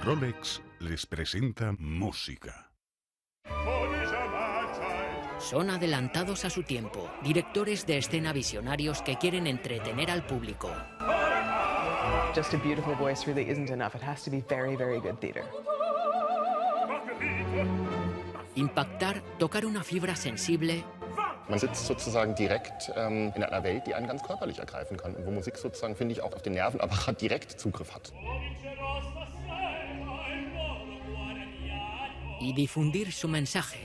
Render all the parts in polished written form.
Rolex les presenta Música. Son adelantados a su tiempo, directores de escena visionarios que quieren entretener al público. Just a beautiful voice really isn't enough. It has to be very, very good theater. Impactar, tocar una fibra sensible. Man sitzt sozusagen direkt in einer Welt, die einen ganz körperlich ergreifen kann und wo Musik sozusagen, finde ich, auch auf den Nervenapparat direkt Zugriff hat. Y difundir su mensaje.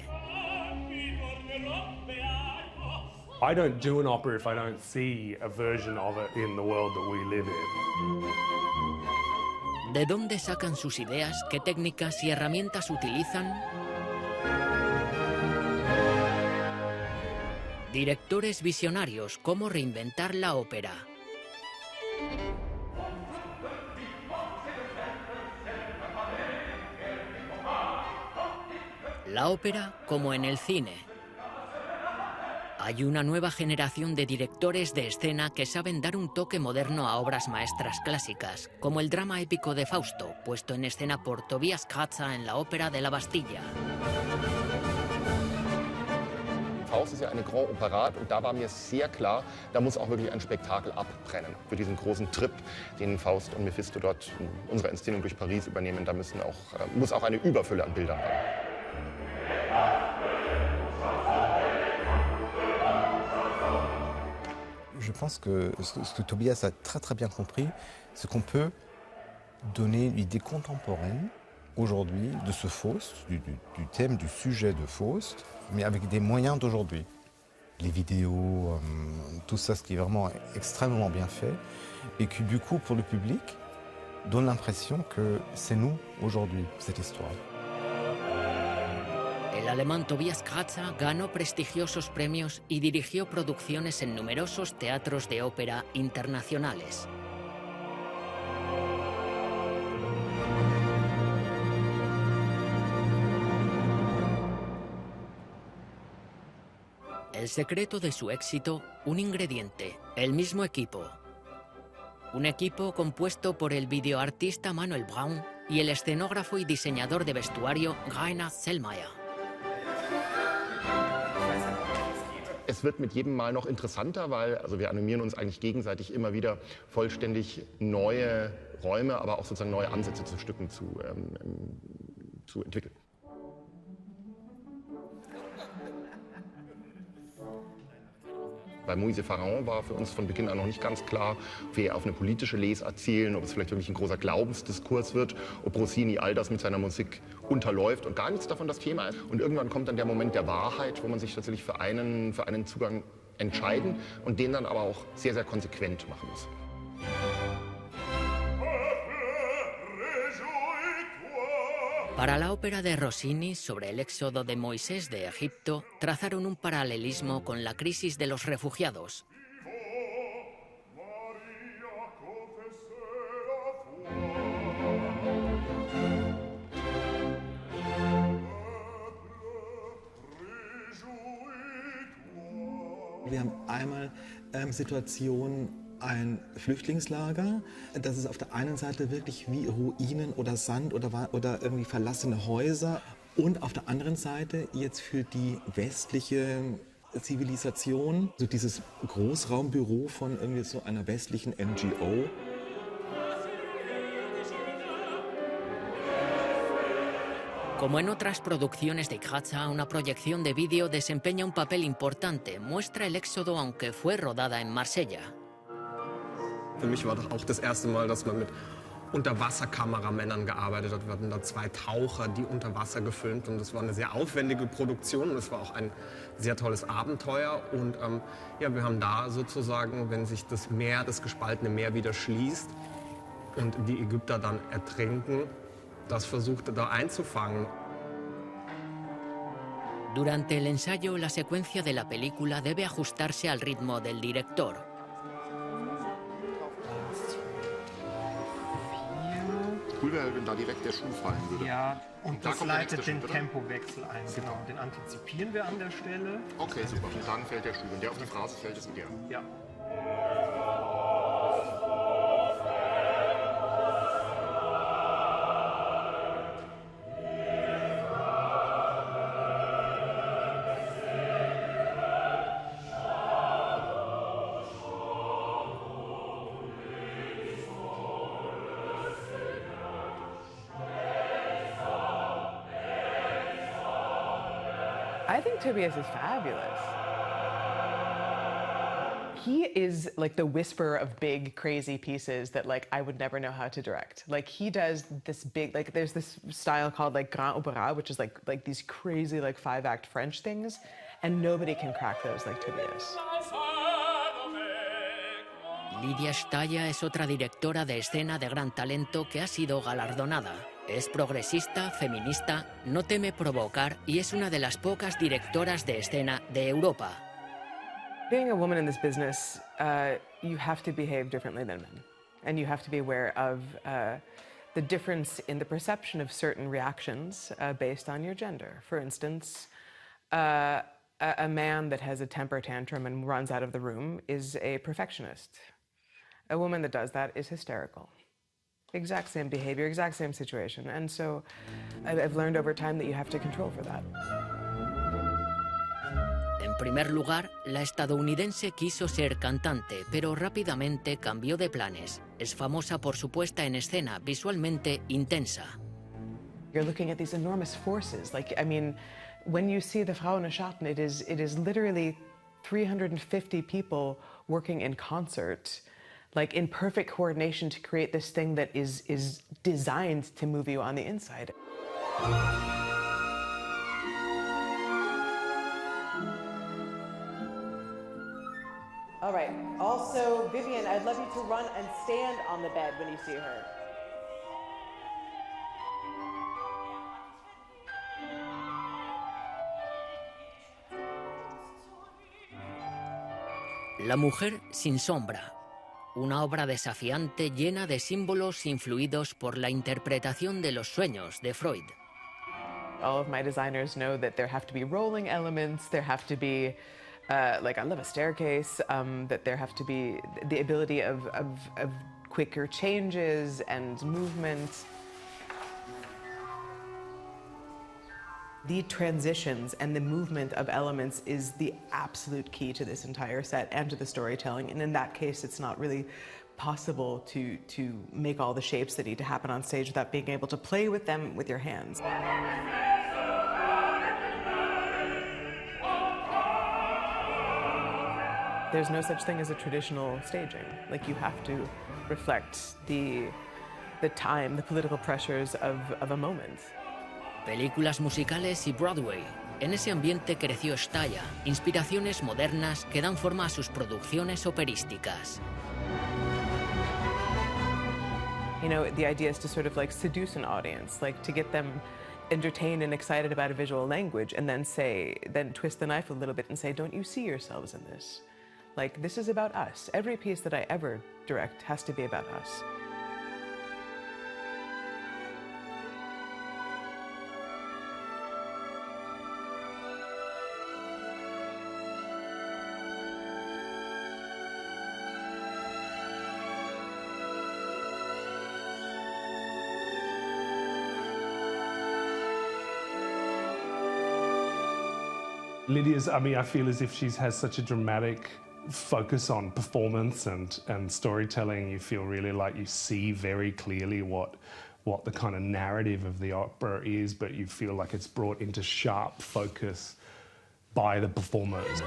I don't do an opera if I don't see a version of it in the world that we live in. ¿De dónde sacan sus ideas? ¿Qué técnicas y herramientas utilizan? Directores visionarios, ¿cómo reinventar la ópera? La ópera como en el cine. Hay una nueva generación de directores de escena que saben dar un toque moderno a obras maestras clásicas, como el drama épico de Fausto, puesto en escena por Tobias Katza en la Ópera de la Bastilla. Faust ist ja eine Grand Opera und da war mir sehr klar, da muss auch wirklich ein Spektakel abbrennen. Für diesen großen Trip, den Faust und Mephisto dort in unserer Inszenierung durch Paris übernehmen, da muss auch eine Überfülle an Bildern rein. Je pense que ce que Tobias a très bien compris, c'est qu'on peut donner une idée contemporaine aujourd'hui de ce Faust, du thème, du sujet de Faust, mais avec des moyens d'aujourd'hui. Les vidéos, tout ça, ce qui est vraiment extrêmement bien fait, et qui du coup pour le public donne l'impression que c'est nous aujourd'hui, cette histoire. El alemán Tobias Katza ganó prestigiosos premios y dirigió producciones en numerosos teatros de ópera internacionales. El secreto de su éxito, un ingrediente, el mismo equipo. Un equipo compuesto por el videoartista Manuel Braun y el escenógrafo y diseñador de vestuario Rainer Zellmayer. Es wird mit jedem Mal noch interessanter, weil wir animieren uns eigentlich gegenseitig immer wieder vollständig neue Räume, aber auch sozusagen neue Ansätze zu Stücken zu entwickeln. Bei Musica war für uns von Beginn an noch nicht ganz klar, ob wir auf eine politische Lesart zielen, ob es vielleicht wirklich ein großer Glaubensdiskurs wird, ob Rossini all das mit seiner Musik unterläuft und gar nichts davon das Thema ist. Und irgendwann kommt dann der Moment der Wahrheit, wo man sich tatsächlich für einen Zugang entscheiden und den dann aber auch sehr, sehr konsequent machen muss. Para la ópera de Rossini sobre el éxodo de Moisés de Egipto, trazaron un paralelismo con la crisis de los refugiados. Wir haben einmal Situationen, ein Flüchtlingslager, das ist auf der einen Seite wirklich wie Ruinen oder Sand oder irgendwie verlassene Häuser und auf der anderen Seite jetzt für die westliche Zivilisation, so dieses Großraumbüro von irgendwie so einer westlichen NGO. Como en otras producciones de Katza, una proyección de vídeo desempeña un papel importante, muestra el éxodo aunque fue rodada en Marsella. Für mich war das auch das erste Mal, dass man mit Unterwasserkameramännern gearbeitet hat. Wir hatten da 2 Taucher, die unter Wasser gefilmt, und das war eine sehr aufwendige Produktion und es war auch ein sehr tolles Abenteuer. Und wir haben da sozusagen, wenn sich das Meer, das gespaltene Meer wieder schließt und die Ägypter dann ertrinken, das versucht da einzufangen. Durante el ensayo, la secuencia de la película debe ajustarse al ritmo del director. Cool wäre, wenn da direkt der Schuh fallen würde. Ja, und das leitet den Tempowechsel ein. Genau, den antizipieren wir an der Stelle. Okay, super. Und dann fällt der Schuh. Wenn der auf die Phrase fällt, ist der. Ja. I think Tobias is fabulous. He is like the whisperer of big, crazy pieces that like I would never know how to direct. Like he does this big, like there's this style called like grand opera, which is like these crazy like 5-act French things, and nobody can crack those like Tobias. Lidia Staya es otra directora de escena de gran talento que ha sido galardonada. Es progresista, feminista, no teme provocar y es una de las pocas directoras de escena de Europa. Being a woman in this business, you have to behave differently than men. And you have to be aware of the difference in the perception of certain reactions based on your gender. For instance, a man that has a temper tantrum and runs out of the room is a perfectionist. A woman that does that is hysterical. Exact same behavior, exact same situation. And so I've learned over time that you have to control for that. En primer lugar, la estadounidense quiso ser cantante, pero rápidamente cambió de planes. Es famosa por su puesta en escena visualmente intensa. You're looking at these enormous forces. Like, I mean, when you see the Frauenschatten, it is literally 350 people working in concert, like in perfect coordination to create this thing that is designed to move you on the inside. All right. Also, Vivian, I'd love you to run and stand on the bed when you see her. La mujer sin sombra. Una obra desafiante llena de símbolos influidos por la interpretación de los sueños de Freud. All of my designers know that there have to be rolling elements, there have to be like I love a staircase, that there have to be the ability of quicker changes and movement. The transitions and the movement of elements is the absolute key to this entire set and to the storytelling. And in that case, it's not really possible to make all the shapes that need to happen on stage without being able to play with them with your hands. There's no such thing as a traditional staging. Like, you have to reflect the time, the political pressures of a moment. Películas musicales y Broadway. En ese ambiente creció Staya, inspiraciones modernas que dan forma a sus producciones operísticas. You know, the idea is to sort of like seduce an audience, like to get them entertained and excited about a visual language, and then twist the knife a little bit and say, don't you see yourselves in this? Like, this is about us. Every piece that I ever direct has to be about us. Lydia's, I mean, I feel as if she has such a dramatic focus on performance and storytelling. You feel really like you see very clearly what the kind of narrative of the opera is, but you feel like it's brought into sharp focus by the performers.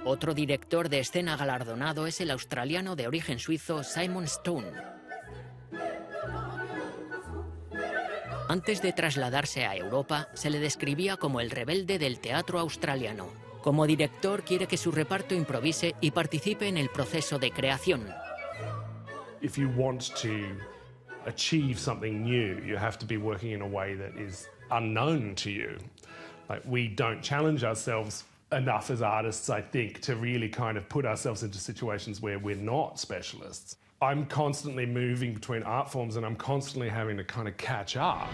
Otro director de escena galardonado es el australiano de origen suizo Simon Stone. Antes de trasladarse a Europa, se le describía como el rebelde del teatro australiano. Como director, quiere que su reparto improvise y participe en el proceso de creación. If you want to achieve something new, you have to be working in a way that is unknown to you. Like, we don't challenge ourselves enough as artists, I think, to really kind of put ourselves into situations where we're not specialists. I'm constantly moving between art forms and I'm constantly having to kind of catch up.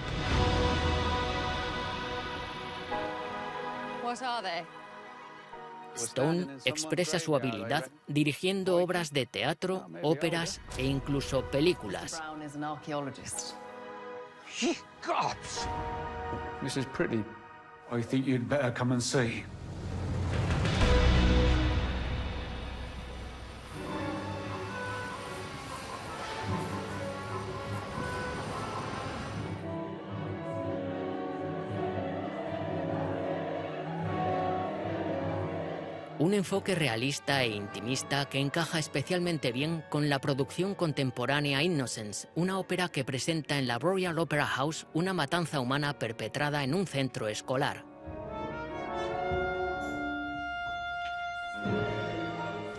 What are they? Stone expresa su habilidad dirigiendo obras de teatro, óperas e incluso películas. Brown is an archaeologist. Gods! Mrs. Pretty, I think you'd better come and see. Un enfoque realista e intimista que encaja especialmente bien con la producción contemporánea Innocence, una ópera que presenta en la Royal Opera House una matanza humana perpetrada en un centro escolar.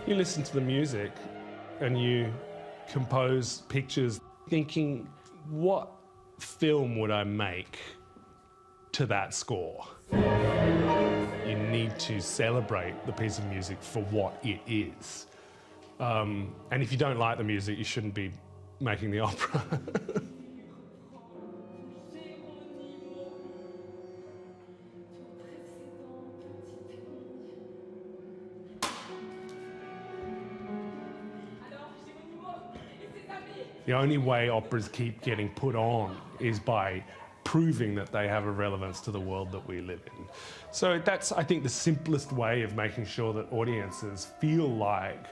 You listen to the music and you compose pictures thinking, what film would I make to that score? You need to celebrate the piece of music for what it is. And if you don't like the music, you shouldn't be making the opera. The only way operas keep getting put on is by proving that they have a relevance to the world that we live in. So that's, I think, the simplest way of making sure that audiences feel like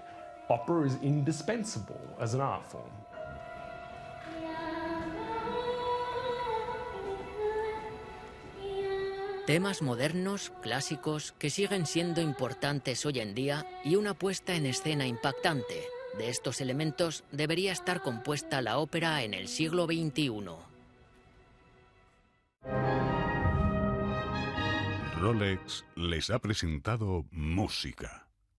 opera is indispensable as an art form. Temas modernos, clásicos, que siguen siendo importantes hoy en día y una puesta en escena impactante. De estos elementos debería estar compuesta la ópera en el siglo XXI. Rolex les ha presentado Música.